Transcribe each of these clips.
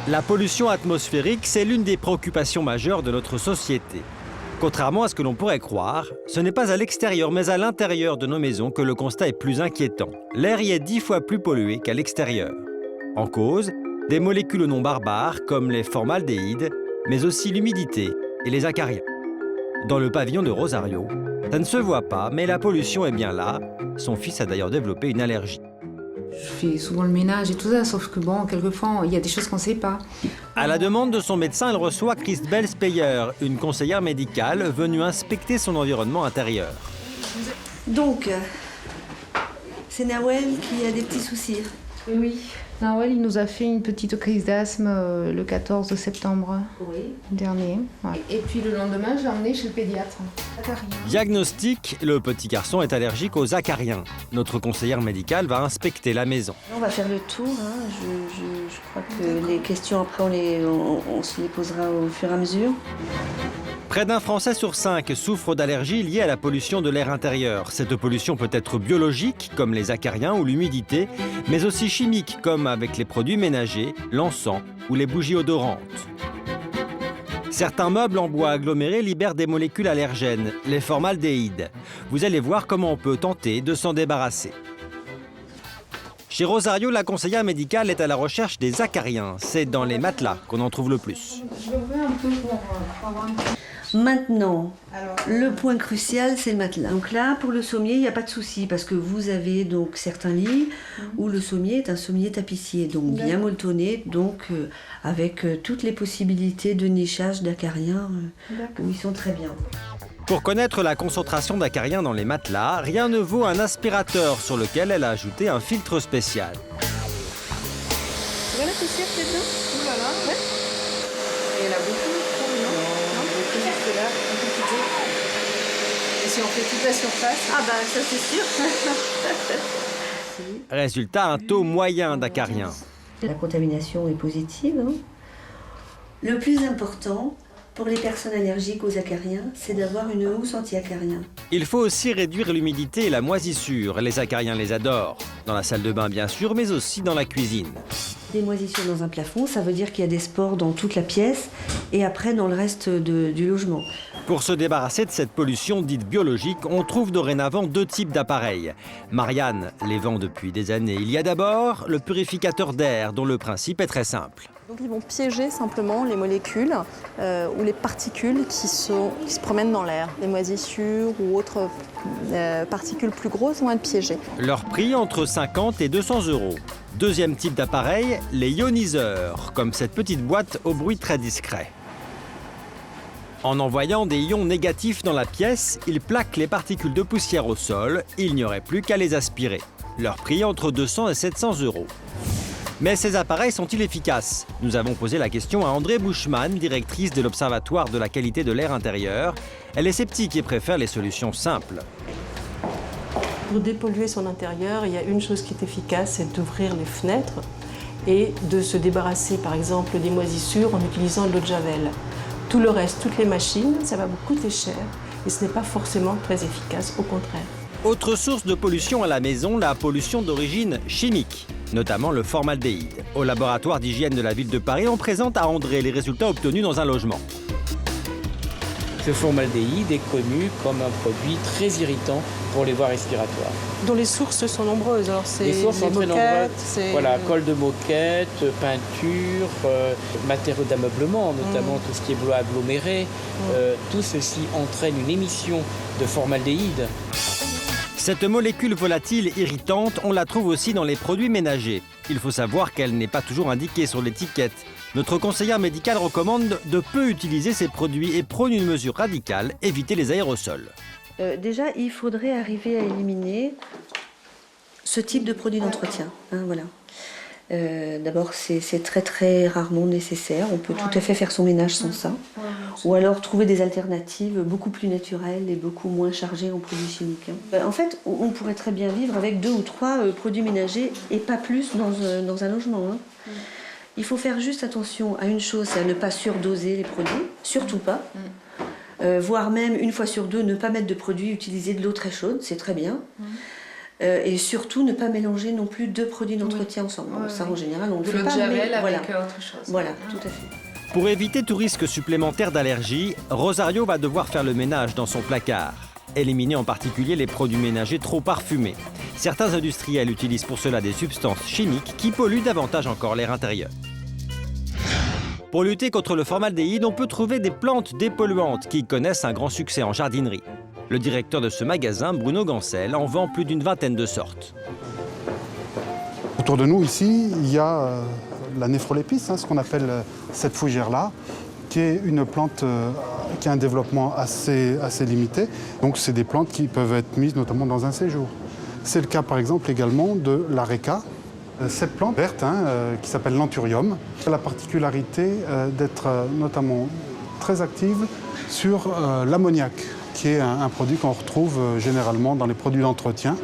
La pollution atmosphérique, c'est l'une des préoccupations majeures de notre société. Contrairement à ce que l'on pourrait croire, ce n'est pas à l'extérieur mais à l'intérieur de nos maisons que le constat est plus inquiétant. L'air y est 10 fois plus pollué qu'à l'extérieur. En cause, des molécules non barbares comme les formaldéhydes, mais aussi l'humidité et les acariens. Dans le pavillon de Rosario, ça ne se voit pas, mais la pollution est bien là. Son fils a d'ailleurs développé une allergie. Je fais souvent le ménage et tout ça, sauf que bon, quelquefois, il y a des choses qu'on ne sait pas. À la demande de son médecin, elle reçoit Christbel Speyer, une conseillère médicale venue inspecter son environnement intérieur. Donc, c'est Nawel qui a des petits soucis. Oui. Nawel, il nous a fait une petite crise d'asthme le 14 septembre dernier. Ouais. Et puis le lendemain, je l'ai emmené chez le pédiatre. Diagnostic, le petit garçon est allergique aux acariens. Notre conseillère médicale va inspecter la maison. On va faire le tour. Hein. Je crois que les questions, après, on se les posera au fur et à mesure. Près d'un Français sur 5 souffre d'allergies liées à la pollution de l'air intérieur. Cette pollution peut être biologique, comme les acariens ou l'humidité, mais aussi chimique, comme avec les produits ménagers, l'encens ou les bougies odorantes. Certains meubles en bois aggloméré libèrent des molécules allergènes, les formaldéhydes. Vous allez voir comment on peut tenter de s'en débarrasser. Chez Rosario, la conseillère médicale est à la recherche des acariens. C'est dans les matelas qu'on en trouve le plus. Je vais ouvrir un peu pour avoir un peu. Maintenant, le point crucial, c'est le matelas. Donc là, pour le sommier, il n'y a pas de souci parce que vous avez donc certains lits où le sommier est un sommier tapissier, donc bien molletonné, donc avec toutes les possibilités de nichage d'acariens où ils sont très bien. Pour connaître la concentration d'acariens dans les matelas, rien ne vaut un aspirateur sur lequel elle a ajouté un filtre spécial. Voilà, c'est sûr, c'est bien. Oh là là, ouais. Et il y en a beaucoup, là, un petit peu. Et si on fait toute la surface. Ah bah ça c'est sûr. Résultat, un taux moyen d'acariens. La contamination est positive. Hein. Le plus important pour les personnes allergiques aux acariens, c'est d'avoir une housse anti-acarien. Il faut aussi réduire l'humidité et la moisissure. Les acariens les adorent. Dans la salle de bain bien sûr, mais aussi dans la cuisine. Des moisissures dans un plafond, ça veut dire qu'il y a des spores dans toute la pièce et après dans le reste du logement. Pour se débarrasser de cette pollution dite biologique, on trouve dorénavant 2 types d'appareils. Marianne les vend depuis des années. Il y a d'abord le purificateur d'air, dont le principe est très simple. Donc ils vont piéger simplement les molécules ou les particules qui se promènent dans l'air. Les moisissures ou autres particules plus grosses vont être piégées. Leur prix entre 50 et 200 €. Deuxième type d'appareil, les ioniseurs, comme cette petite boîte au bruit très discret. En envoyant des ions négatifs dans la pièce, ils plaquent les particules de poussière au sol. Il n'y aurait plus qu'à les aspirer. Leur prix entre 200 et 700 €. Mais ces appareils sont-ils efficaces? Nous avons posé la question à André Buschmann, directrice de l'Observatoire de la qualité de l'air intérieur. Elle est sceptique et préfère les solutions simples. Pour dépolluer son intérieur, il y a une chose qui est efficace, c'est d'ouvrir les fenêtres et de se débarrasser par exemple des moisissures en utilisant de l'eau de javel. Tout le reste, toutes les machines, ça va vous coûter cher et ce n'est pas forcément très efficace, au contraire. Autre source de pollution à la maison, la pollution d'origine chimique, notamment le formaldéhyde. Au laboratoire d'hygiène de la ville de Paris, on présente à André les résultats obtenus dans un logement. Ce formaldéhyde est connu comme un produit très irritant pour les voies respiratoires. Dont les sources sont nombreuses. Alors c'est les sources sont très moquettes, nombreuses. Voilà, colle de moquette, peinture, matériaux d'ameublement, notamment tout ce qui est bois aggloméré. Tout ceci entraîne une émission de formaldéhyde. Cette molécule volatile irritante, on la trouve aussi dans les produits ménagers. Il faut savoir qu'elle n'est pas toujours indiquée sur l'étiquette. Notre conseillère médicale recommande de peu utiliser ces produits et prône une mesure radicale, éviter les aérosols. Déjà, il faudrait arriver à éliminer ce type de produit d'entretien. Hein, voilà. D'abord, c'est très très rarement nécessaire. On peut tout à fait faire son ménage sans ça. Ou alors trouver des alternatives beaucoup plus naturelles et beaucoup moins chargées en produits chimiques. En fait, on pourrait très bien vivre avec 2 ou 3 produits ménagers et pas plus dans un logement. Hein. Il faut faire juste attention à une chose, c'est à ne pas surdoser les produits, surtout pas. Voire même, 1 fois sur 2, ne pas mettre de produits, utiliser de l'eau très chaude, c'est très bien. Et surtout, ne pas mélanger non plus 2 produits d'entretien ensemble. Ouais, ça, ouais. en général, on ne le fait Le pas. javel mais avec voilà. autre chose. Voilà, tout à fait. Pour éviter tout risque supplémentaire d'allergie, Rosario va devoir faire le ménage dans son placard. Éliminer en particulier les produits ménagers trop parfumés. Certains industriels utilisent pour cela des substances chimiques qui polluent davantage encore l'air intérieur. Pour lutter contre le formaldéhyde, on peut trouver des plantes dépolluantes qui connaissent un grand succès en jardinerie. Le directeur de ce magasin, Bruno Gancel, en vend plus d'une vingtaine de sortes. Autour de nous, ici, il y a la néphrolépice, ce qu'on appelle cette fougère-là, qui est une plante qui a un développement assez limité. Donc, c'est des plantes qui peuvent être mises notamment dans un séjour. C'est le cas, par exemple, également de l'areca. Cette plante verte, qui s'appelle l'anthurium, a la particularité d'être notamment très active sur l'ammoniac, qui est un produit qu'on retrouve généralement dans les produits d'entretien,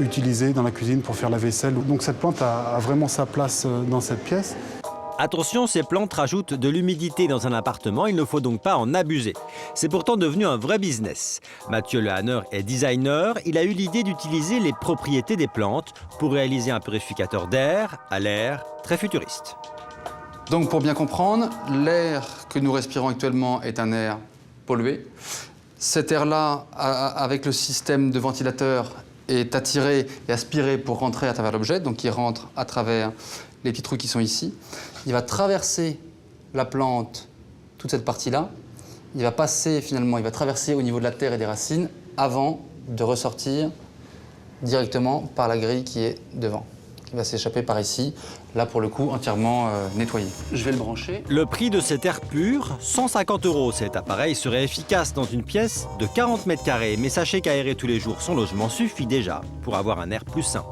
utilisés dans la cuisine pour faire la vaisselle. Donc cette plante a vraiment sa place dans cette pièce. Attention, ces plantes rajoutent de l'humidité dans un appartement, il ne faut donc pas en abuser. C'est pourtant devenu un vrai business. Mathieu Lehanner est designer, il a eu l'idée d'utiliser les propriétés des plantes pour réaliser un purificateur d'air à l'air très futuriste. Donc pour bien comprendre, l'air que nous respirons actuellement est un air pollué. Cet air-là, avec le système de ventilateur, est attiré et aspiré pour rentrer à travers l'objet, donc il rentre à travers les petits trous qui sont ici. Il va traverser la plante, toute cette partie-là. Il va passer finalement, il va traverser au niveau de la terre et des racines avant de ressortir directement par la grille qui est devant. Il va s'échapper par ici, là pour le coup entièrement nettoyé. Je vais le brancher. Le prix de cet air pur, 150 €. Cet appareil serait efficace dans une pièce de 40 m², mais sachez qu'aérer tous les jours son logement suffit déjà pour avoir un air plus sain.